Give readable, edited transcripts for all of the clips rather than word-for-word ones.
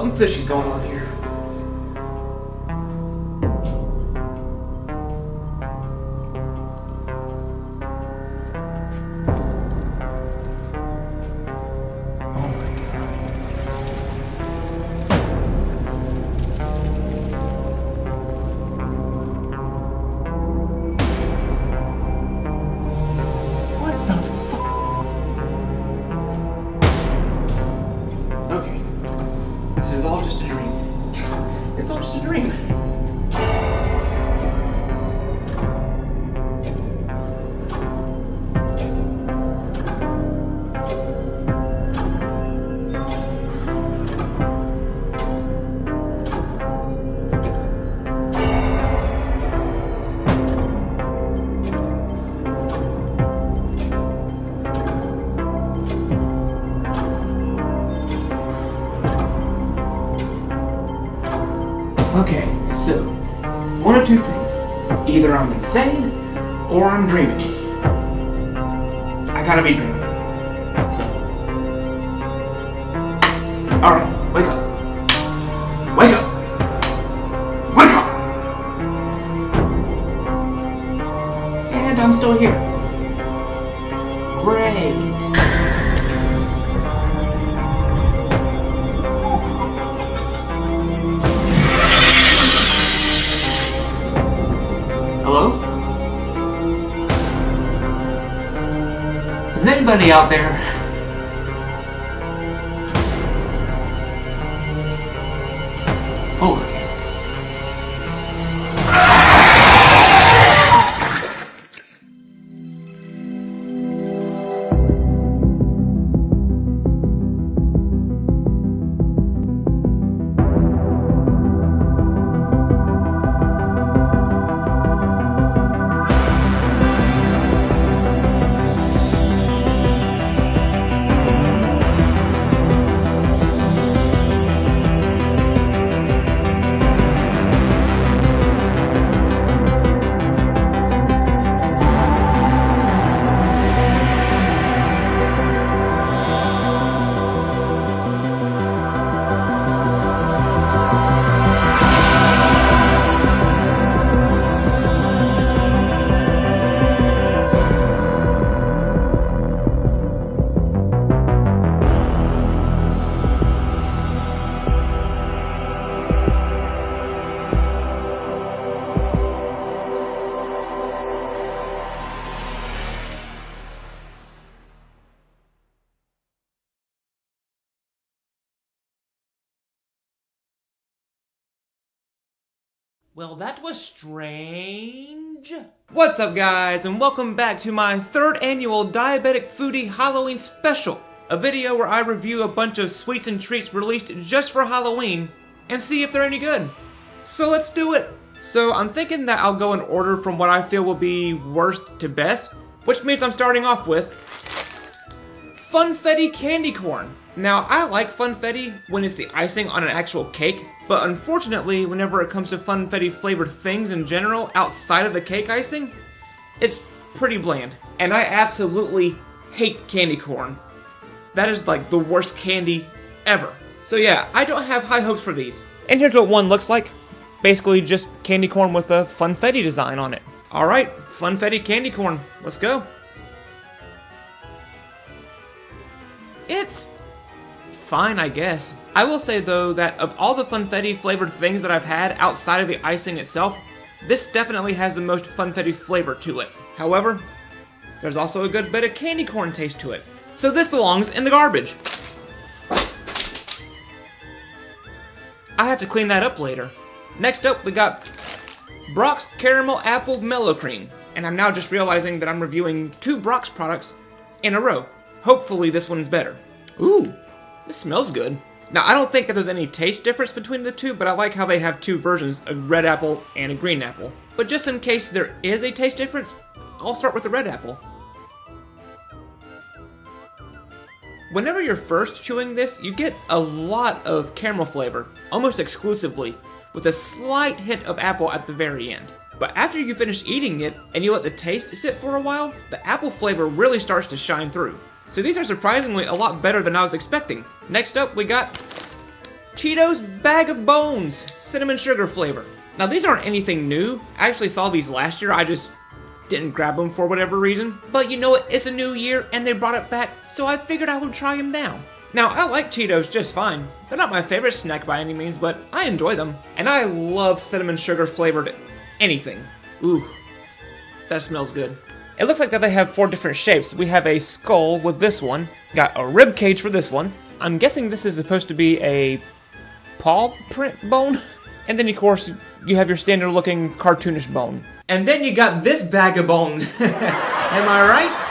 Something fishy's going on here. This is all just a dream. It's all just a dream. Okay, so, one of two things. Either I'm insane, or I'm dreaming. I gotta be dreaming. So. Alright, wake up. Wake up! Wake up! And I'm still here. Great. Hello? Is anybody out there? Oh, okay. Well, that was strange. What's up, guys, and welcome back to my third annual Diabetic Foodie Halloween special. A video where I review a bunch of sweets and treats released just for Halloween and see if they're any good. So let's do it. So I'm thinking that I'll go in order from what I feel will be worst to best, which means I'm starting off with Funfetti Candy Corn. Now, I like Funfetti when it's the icing on an actual cake, but unfortunately, whenever it comes to Funfetti flavored things in general outside of the cake icing, it's pretty bland. And I absolutely hate candy corn. That is like the worst candy ever. So yeah, I don't have high hopes for these. And here's what one looks like. Basically just candy corn with a Funfetti design on it. Alright, Funfetti candy corn, let's go. It's fine, I guess. I will say though that of all the Funfetti flavored things that I've had outside of the icing itself, this definitely has the most Funfetti flavor to it. However, there's also a good bit of candy corn taste to it. So this belongs in the garbage. I have to clean that up later. Next up, we got Brock's Caramel Apple Mellow Cream. And I'm now just realizing that I'm reviewing two Brock's products in a row. Hopefully this one's better. Ooh, this smells good. Now, I don't think that there's any taste difference between the two, but I like how they have two versions, a red apple and a green apple. But just in case there is a taste difference, I'll start with the red apple. Whenever you're first chewing this, you get a lot of caramel flavor, almost exclusively, with a slight hint of apple at the very end. But after you finish eating it, and you let the taste sit for a while, the apple flavor really starts to shine through. So these are surprisingly a lot better than I was expecting. Next up, we got Cheetos Bag of Bones, cinnamon sugar flavor. Now these aren't anything new. I actually saw these last year, I just didn't grab them for whatever reason. But you know what, it's a new year and they brought it back, so I figured I would try them now. Now, I like Cheetos just fine. They're not my favorite snack by any means, but I enjoy them. And I love cinnamon sugar flavored anything. Ooh, that smells good. It looks like that they have 4 different shapes. We have a skull with this one, got a rib cage for this one. I'm guessing this is supposed to be a paw print bone. And then of course, you have your standard looking cartoonish bone. And then you got this bag of bones. Am I right?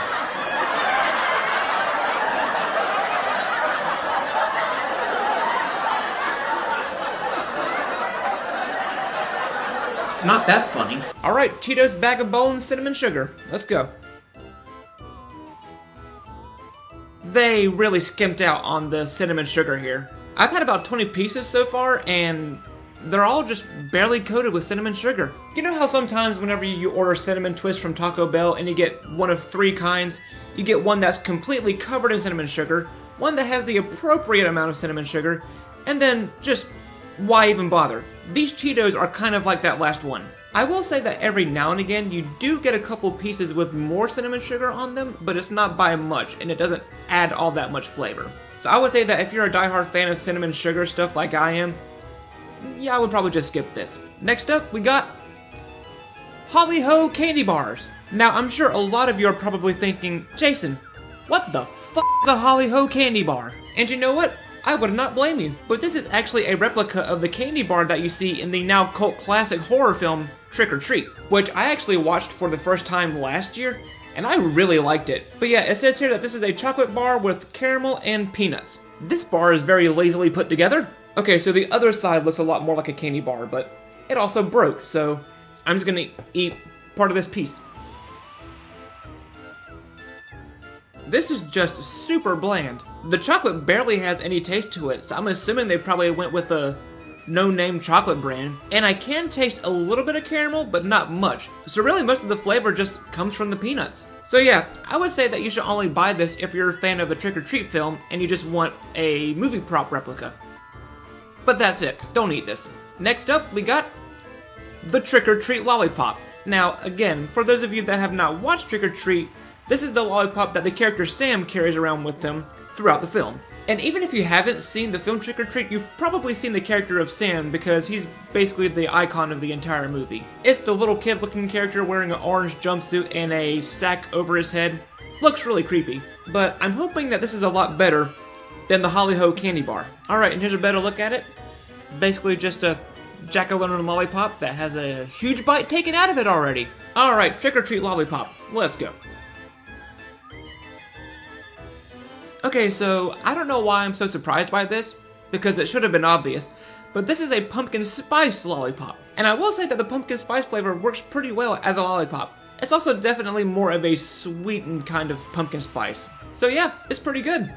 Not that funny. Alright, Cheetos Bag of Bones cinnamon sugar. Let's go. They really skimped out on the cinnamon sugar here. I've had about 20 pieces so far, and they're all just barely coated with cinnamon sugar. You know how sometimes whenever you order cinnamon twist from Taco Bell and you get one of 3 kinds, you get one that's completely covered in cinnamon sugar, one that has the appropriate amount of cinnamon sugar, and then just why even bother? These Cheetos are kind of like that last one. I will say that every now and again you do get a couple pieces with more cinnamon sugar on them, but it's not by much and it doesn't add all that much flavor. So I would say that if you're a diehard fan of cinnamon sugar stuff like I am, yeah, I would probably just skip this. Next up, we got Holly Ho candy bars. Now I'm sure a lot of you are probably thinking, Jason, what the f*** is a Holly Ho candy bar? And you know what? I would not blame you, but this is actually a replica of the candy bar that you see in the now cult classic horror film Trick or Treat, which I actually watched for the first time last year, and I really liked it. But yeah, it says here that this is a chocolate bar with caramel and peanuts. This bar is very lazily put together. Okay, so the other side looks a lot more like a candy bar, but it also broke, so I'm just gonna eat part of this piece. This is just super bland. The chocolate barely has any taste to it, so I'm assuming they probably went with a no-name chocolate brand. And I can taste a little bit of caramel, but not much. So really most of the flavor just comes from the peanuts. So yeah, I would say that you should only buy this if you're a fan of the Trick or Treat film and you just want a movie prop replica. But that's it, don't eat this. Next up, we got the Trick or Treat lollipop. Now, again, for those of you that have not watched Trick or Treat, this is the lollipop that the character Sam carries around with him throughout the film. And even if you haven't seen the film Trick or Treat, you've probably seen the character of Sam because he's basically the icon of the entire movie. It's the little kid looking character wearing an orange jumpsuit and a sack over his head. Looks really creepy, but I'm hoping that this is a lot better than the Holly Ho candy bar. Alright, and here's a better look at it. Basically just a jack-o'-lantern lollipop that has a huge bite taken out of it already. Alright, Trick or Treat lollipop. Let's go. Okay, so I don't know why I'm so surprised by this, because it should have been obvious, but this is a pumpkin spice lollipop. And I will say that the pumpkin spice flavor works pretty well as a lollipop. It's also definitely more of a sweetened kind of pumpkin spice. So yeah, it's pretty good.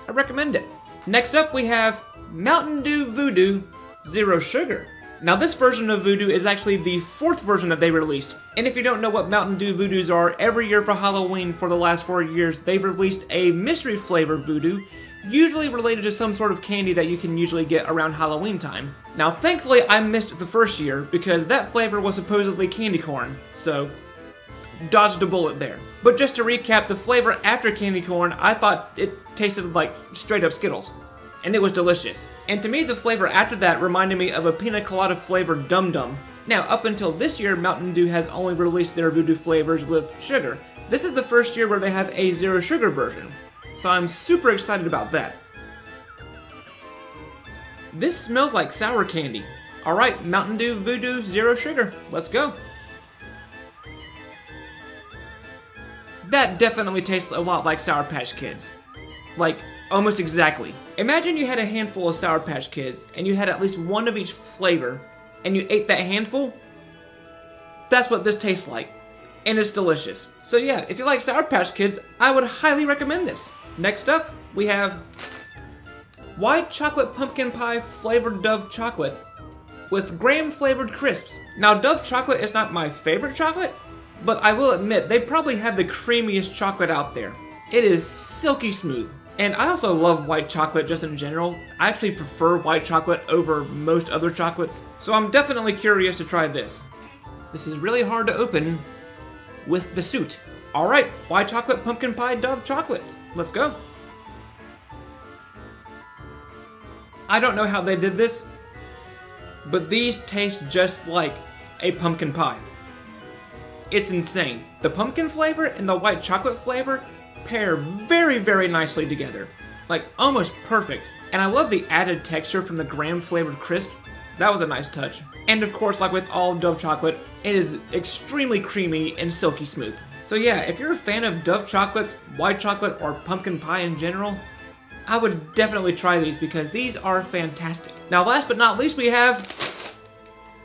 I recommend it. Next up we have Mountain Dew Voodoo Zero Sugar. Now this version of Voodoo is actually the 4th version that they released. And if you don't know what Mountain Dew Voodoos are, every year for Halloween for the last 4 years, they've released a mystery flavor Voodoo, usually related to some sort of candy that you can usually get around Halloween time. Now thankfully I missed the first year because that flavor was supposedly candy corn, so dodged a bullet there. But just to recap, the flavor after candy corn, I thought it tasted like straight up Skittles. And it was delicious. And to me, the flavor after that reminded me of a pina colada flavored Dum Dum. Now, up until this year, Mountain Dew has only released their Voodoo flavors with sugar. This is the first year where they have a zero sugar version. So I'm super excited about that. This smells like sour candy. Alright, Mountain Dew Voodoo Zero Sugar. Let's go. That definitely tastes a lot like Sour Patch Kids. Like, almost exactly. Imagine you had a handful of Sour Patch Kids, and you had at least one of each flavor, and you ate that handful. That's what this tastes like. And it's delicious. So yeah, if you like Sour Patch Kids, I would highly recommend this. Next up, we have White Chocolate Pumpkin Pie Flavored Dove Chocolate with graham flavored crisps. Now, Dove chocolate is not my favorite chocolate, but I will admit, they probably have the creamiest chocolate out there. It is silky smooth. And I also love white chocolate just in general. I actually prefer white chocolate over most other chocolates, so I'm definitely curious to try this. This is really hard to open with the suit. Alright, white chocolate pumpkin pie Dove chocolates. Let's go. I don't know how they did this, but these taste just like a pumpkin pie. It's insane. The pumpkin flavor and the white chocolate flavor pair very, very nicely together. Like, almost perfect. And I love the added texture from the graham flavored crisp. That was a nice touch. And of course, like with all Dove chocolate, it is extremely creamy and silky smooth. So yeah, if you're a fan of Dove chocolates, white chocolate, or pumpkin pie in general, I would definitely try these because these are fantastic. Now last but not least, we have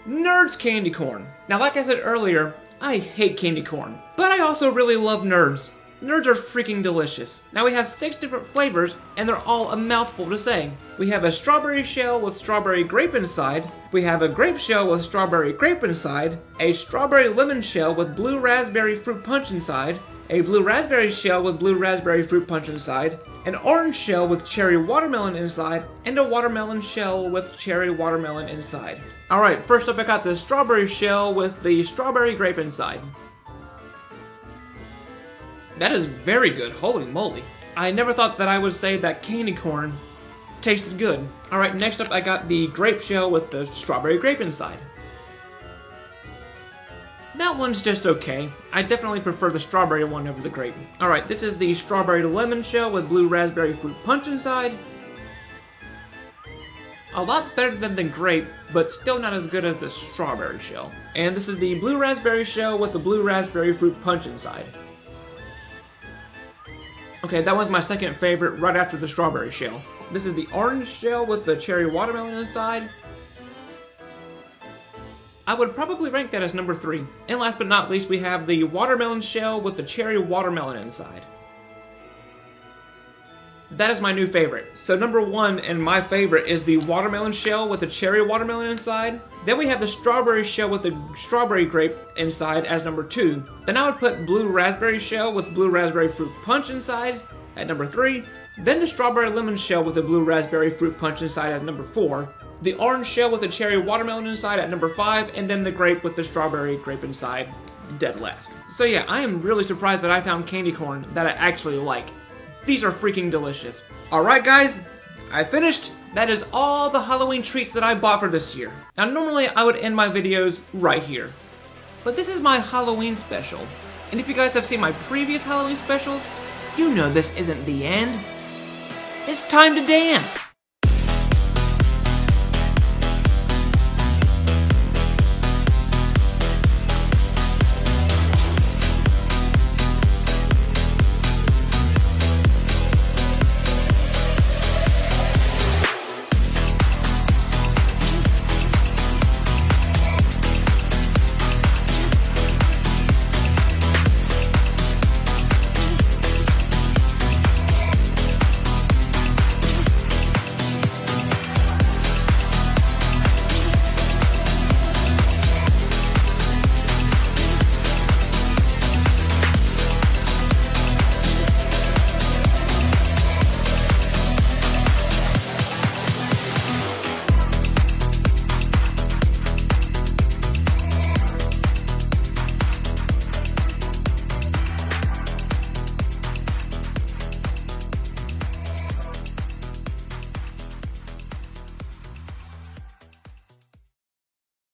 Nerds candy corn. Now like I said earlier, I hate candy corn, but I also really love Nerds. Nerds are freaking delicious. Now we have 6 different flavors, and they're all a mouthful to say. We have a strawberry shell with strawberry grape inside. We have a grape shell with strawberry grape inside. A strawberry lemon shell with blue raspberry fruit punch inside. A blue raspberry shell with blue raspberry fruit punch inside. An orange shell with cherry watermelon inside. And a watermelon shell with cherry watermelon inside. Alright, first up I got the strawberry shell with the strawberry grape inside. That is very good, holy moly. I never thought that I would say that candy corn tasted good. Alright, next up I got the grape shell with the strawberry grape inside. That one's just okay. I definitely prefer the strawberry one over the grape. Alright, this is the strawberry lemon shell with blue raspberry fruit punch inside. A lot better than the grape, but still not as good as the strawberry shell. And this is the blue raspberry shell with the blue raspberry fruit punch inside. Okay, that was my second favorite right after the strawberry shell. This is the orange shell with the cherry watermelon inside. I would probably rank that as number 3. And last but not least, we have the watermelon shell with the cherry watermelon inside. That is my new favorite. So number 1 and my favorite is the watermelon shell with the cherry watermelon inside. Then we have the strawberry shell with the strawberry grape inside as number 2. Then I would put blue raspberry shell with blue raspberry fruit punch inside at number 3. Then the strawberry lemon shell with the blue raspberry fruit punch inside as number 4. The orange shell with the cherry watermelon inside at number 5. And then the grape with the strawberry grape inside, dead last. So yeah, I am really surprised that I found candy corn that I actually like. These are freaking delicious. Alright guys, I finished. That is all the Halloween treats that I bought for this year. Now normally I would end my videos right here, but this is my Halloween special. And if you guys have seen my previous Halloween specials, you know this isn't the end. It's time to dance.